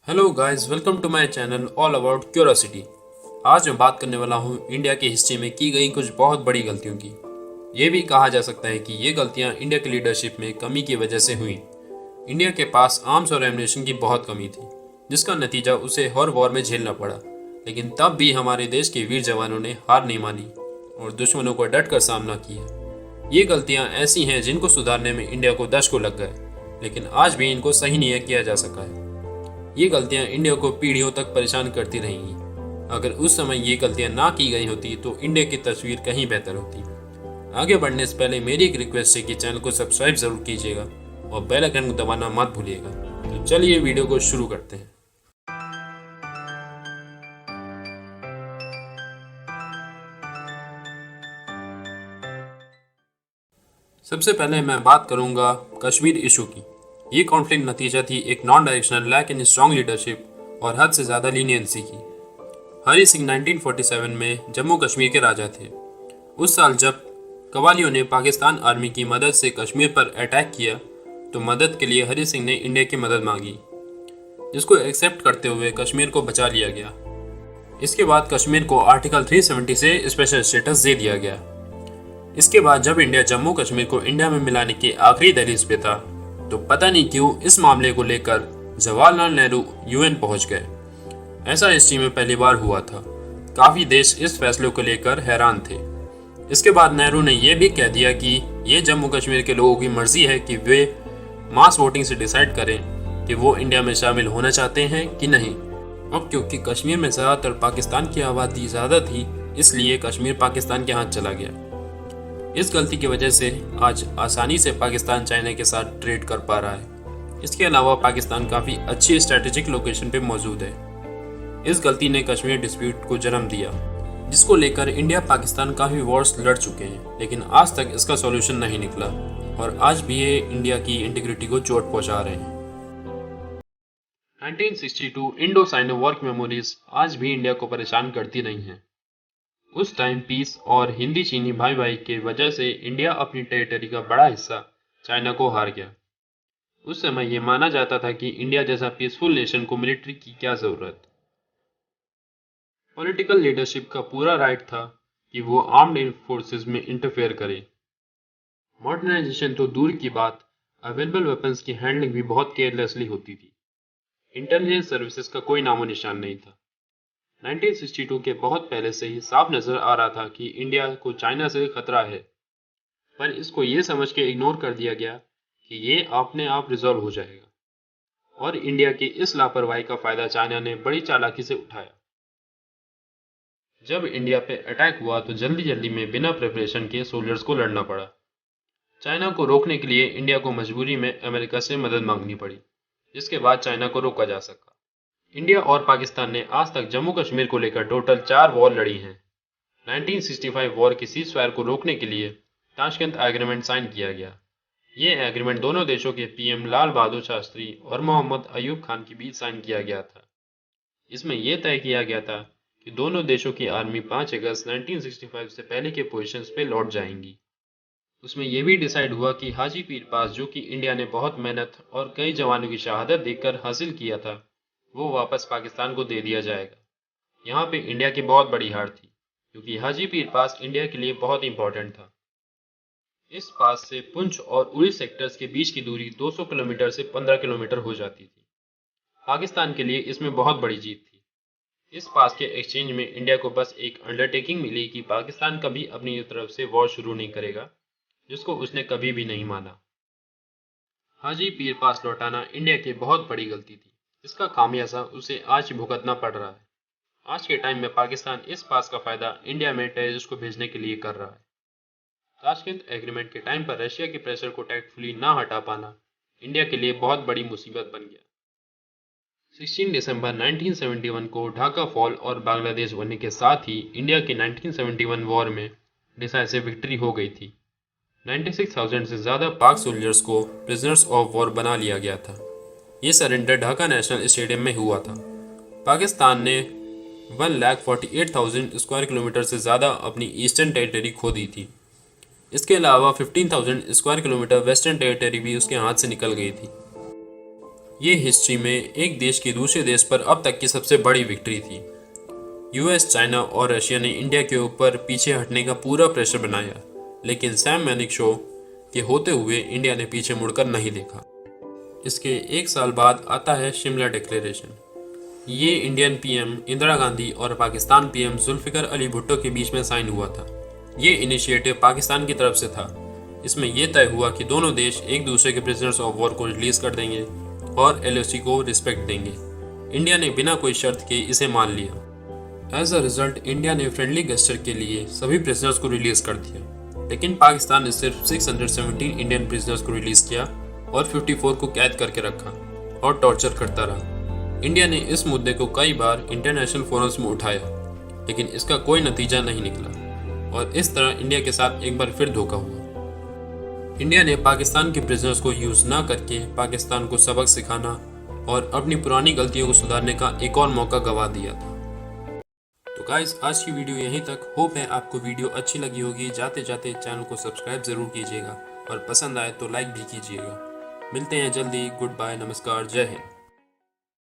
Hello guys, welcome to my channel all about curiosity. आज मैं बात करने वाला हूँ इंडिया की हिस्ट्री में की गई कुछ बहुत बड़ी गलतियों की। ये भी कहा जा सकता है कि ये गलतियाँ इंडिया की लीडरशिप में कमी की वजह से हुई। इंडिया के पास आर्म्स और एमुनेशन की बहुत कमी थी, जिसका नतीजा उसे हर वॉर में झेलना पड़ा। लेकिन तब भी हमारे देश के वीर जवानों ने हार नहीं मानी और दुश्मनों को डट कर सामना किया। ये गलतियाँ ऐसी हैं जिनको सुधारने में इंडिया को दशकों लग गए, लेकिन आज भी इनको सही नहीं किया जा सका है। ये गलतियां इंडिया को पीढ़ियों तक परेशान करती रहेंगी। अगर उस समय ये गलतियां ना की गई होती तो इंडिया की तस्वीर कहीं बेहतर होती। आगे बढ़ने से पहले मेरी एक रिक्वेस्ट है कि चैनल को सब्सक्राइब जरूर कीजिएगा और बेल आइकन को दबाना मत भूलिएगा। तो चलिए वीडियो को शुरू करते हैं। सबसे पहले मैं बात करूंगा कश्मीर इशू की। ये कॉन्फ्लिक्ट नतीजा थी एक non directional lack in strong leadership और हद से ज़्यादा लीनियंसी की। हरी सिंह 1947 में जम्मू कश्मीर के राजा थे। उस साल जब कवालियों ने पाकिस्तान आर्मी की मदद से कश्मीर पर अटैक किया तो मदद के लिए हरी सिंह ने इंडिया की मदद मांगी, जिसको एक्सेप्ट करते हुए कश्मीर को बचा लिया गया। इसके बाद कश्मीर को आर्टिकल 370 से स्पेशल स्टेटस दे दिया गया। इसके बाद जब इंडिया जम्मू कश्मीर को इंडिया में मिलाने के आखिरी दहलीज पे था तो पता नहीं क्यों इस मामले को लेकर जवाहरलाल नेहरू यूएन पहुंच गए। ऐसा हिस्ट्री में पहली बार हुआ था। काफी देश इस फैसले को लेकर हैरान थे। इसके बाद नेहरू ने यह भी कह दिया कि ये जम्मू कश्मीर के लोगों की मर्जी है कि वे मास वोटिंग से डिसाइड करें कि वो इंडिया में शामिल होना चाहते हैं कि नहीं। अब क्योंकि कश्मीर में ज़्यादातर पाकिस्तान की आबादी ज़्यादा थी, इसलिए कश्मीर पाकिस्तान के हाथ चला गया। इस गलती की वजह से आज आसानी से पाकिस्तान चाइना के साथ ट्रेड कर पा रहा है। इसके अलावा पाकिस्तान काफ़ी अच्छी स्ट्रैटेजिक लोकेशन पे मौजूद है। इस गलती ने कश्मीर डिस्प्यूट को जन्म दिया, जिसको लेकर इंडिया पाकिस्तान काफ़ी वॉर्स लड़ चुके हैं, लेकिन आज तक इसका सॉल्यूशन नहीं निकला और आज भी ये इंडिया की इंटीग्रिटी को चोट पहुंचा रहे हैं। 1962 इंडो साइनो वॉर की मेमोरीज आज भी इंडिया को परेशान करती रही हैं। उस टाइम पीस और हिंदी चीनी भाई भाई के वजह से इंडिया अपनी टेरिटरी का बड़ा हिस्सा चाइना को हार गया। उस समय यह माना जाता था कि इंडिया जैसा पीसफुल नेशन को मिलिट्री की क्या जरूरत। पॉलिटिकल लीडरशिप का पूरा राइट था कि वो आर्म्ड फोर्सेस में इंटरफेयर करे। मॉडर्नाइजेशन तो दूर की बात, अवेलेबल वेपन्स की हैंडलिंग भी बहुत केयरलेसली होती थी। इंटेलिजेंस सर्विसेज का कोई नामो निशान नहीं था। 1962 के बहुत पहले से ही साफ नजर आ रहा था कि इंडिया को चाइना से खतरा है, पर इसको ये समझ के इग्नोर कर दिया गया कि ये अपने आप रिजॉल्व हो जाएगा। और इंडिया की इस लापरवाही का फायदा चाइना ने बड़ी चालाकी से उठाया। जब इंडिया पे अटैक हुआ तो जल्दी जल्दी में बिना प्रिपरेशन के सोल्जर्स को लड़ना पड़ा। चाइना को रोकने के लिए इंडिया को मजबूरी में अमेरिका से मदद मांगनी पड़ी, जिसके बाद चाइना को रोका जा सका। इंडिया और पाकिस्तान ने आज तक जम्मू कश्मीर को लेकर टोटल 4 वॉर लड़ी हैं। 1965 वॉर की सीज फायर को रोकने के लिए ताशकंद एग्रीमेंट साइन किया गया। ये एग्रीमेंट दोनों देशों के पीएम लाल बहादुर शास्त्री और मोहम्मद अयूब खान के बीच साइन किया गया था। इसमें यह तय किया गया था कि दोनों देशों की आर्मी 5 अगस्त 1965 से पहले के पोजीशंस पे लौट जाएंगी। उसमें यह भी डिसाइड हुआ कि हाजी पीर पास, जो कि इंडिया ने बहुत मेहनत और कई जवानों की शहादत देकर हासिल किया था, वो वापस पाकिस्तान को दे दिया जाएगा। यहाँ पे इंडिया की बहुत बड़ी हार थी, क्योंकि हाजी पीर पास इंडिया के लिए बहुत इंपॉर्टेंट था। इस पास से पुंछ और उड़ी सेक्टर्स के बीच की दूरी 200 किलोमीटर से 15 किलोमीटर हो जाती थी। पाकिस्तान के लिए इसमें बहुत बड़ी जीत थी। इस पास के एक्सचेंज में इंडिया को बस एक अंडरटेकिंग मिली कि पाकिस्तान कभी अपनी तरफ से वॉर शुरू नहीं करेगा, जिसको उसने कभी भी नहीं माना। हाजी पीर पास लौटाना इंडिया की बहुत बड़ी गलती थी। इसका खामियाजा उसे आज भुगतना पड़ रहा है। आज के टाइम में पाकिस्तान इस पास का फायदा इंडिया में टेररिस्ट को भेजने के लिए कर रहा है। ताशकंद एग्रीमेंट के टाइम पर रशिया के प्रेशर को टैक्टफुली ना हटा पाना इंडिया के लिए बहुत बड़ी मुसीबत बन गया। 16 दिसंबर 1971 को ढाका फॉल और बांग्लादेश बनने के साथ ही इंडिया की 1971 वॉर में डिसाइसिव विक्ट्री हो गई थी। 96,000 से ज़्यादा पाक सोल्जर्स को प्रिजनर्स ऑफ वॉर बना लिया गया था। ये सरेंडर ढाका नेशनल स्टेडियम में हुआ था। पाकिस्तान ने 1,48,000 स्क्वायर किलोमीटर से ज़्यादा अपनी ईस्टर्न टेरिटरी खो दी थी। इसके अलावा 15,000 स्क्वायर किलोमीटर वेस्टर्न टेरिटरी भी उसके हाथ से निकल गई थी। ये हिस्ट्री में एक देश की दूसरे देश पर अब तक की सबसे बड़ी विक्ट्री थी। यूएस, चाइना और रशिया ने इंडिया के ऊपर पीछे हटने का पूरा प्रेशर बनाया, लेकिन सैम मैनिकशॉ के होते हुए इंडिया ने पीछे मुड़कर नहीं देखा। इसके एक साल बाद आता है शिमला डिक्लेरेशन। ये इंडियन पीएम इंदिरा गांधी और पाकिस्तान पीएम जुल्फिकर अली भुट्टो के बीच में साइन हुआ था। ये इनिशिएटिव पाकिस्तान की तरफ से था। इसमें यह तय हुआ कि दोनों देश एक दूसरे के प्रिजनर्स ऑफ वॉर को रिलीज कर देंगे और एलओसी को रिस्पेक्ट देंगे। इंडिया ने बिना कोई शर्त के इसे मान लिया। एज अ रिजल्ट इंडिया ने फ्रेंडली गेस्चर के लिए सभी प्रिजनर्स को रिलीज कर दिया, लेकिन पाकिस्तान ने सिर्फ 617 इंडियन प्रिजनर्स को रिलीज किया और 54 को कैद करके रखा और टॉर्चर करता रहा। इंडिया ने इस मुद्दे को कई बार इंटरनेशनल फोरम्स में उठाया, लेकिन इसका कोई नतीजा नहीं निकला और इस तरह इंडिया के साथ एक बार फिर धोखा हुआ। इंडिया ने पाकिस्तान के प्रिजनर्स को यूज ना करके पाकिस्तान को सबक सिखाना और अपनी पुरानी गलतियों को सुधारने का एक और मौका गंवा दिया था। तो गाइस, आज की वीडियो यहीं तक। होप है आपको वीडियो अच्छी लगी होगी। जाते जाते चैनल को सब्सक्राइब जरूर कीजिएगा और पसंद आए तो लाइक भी कीजिएगा। मिलते हैं जल्दी। गुड बाय, नमस्कार, जय हिंद।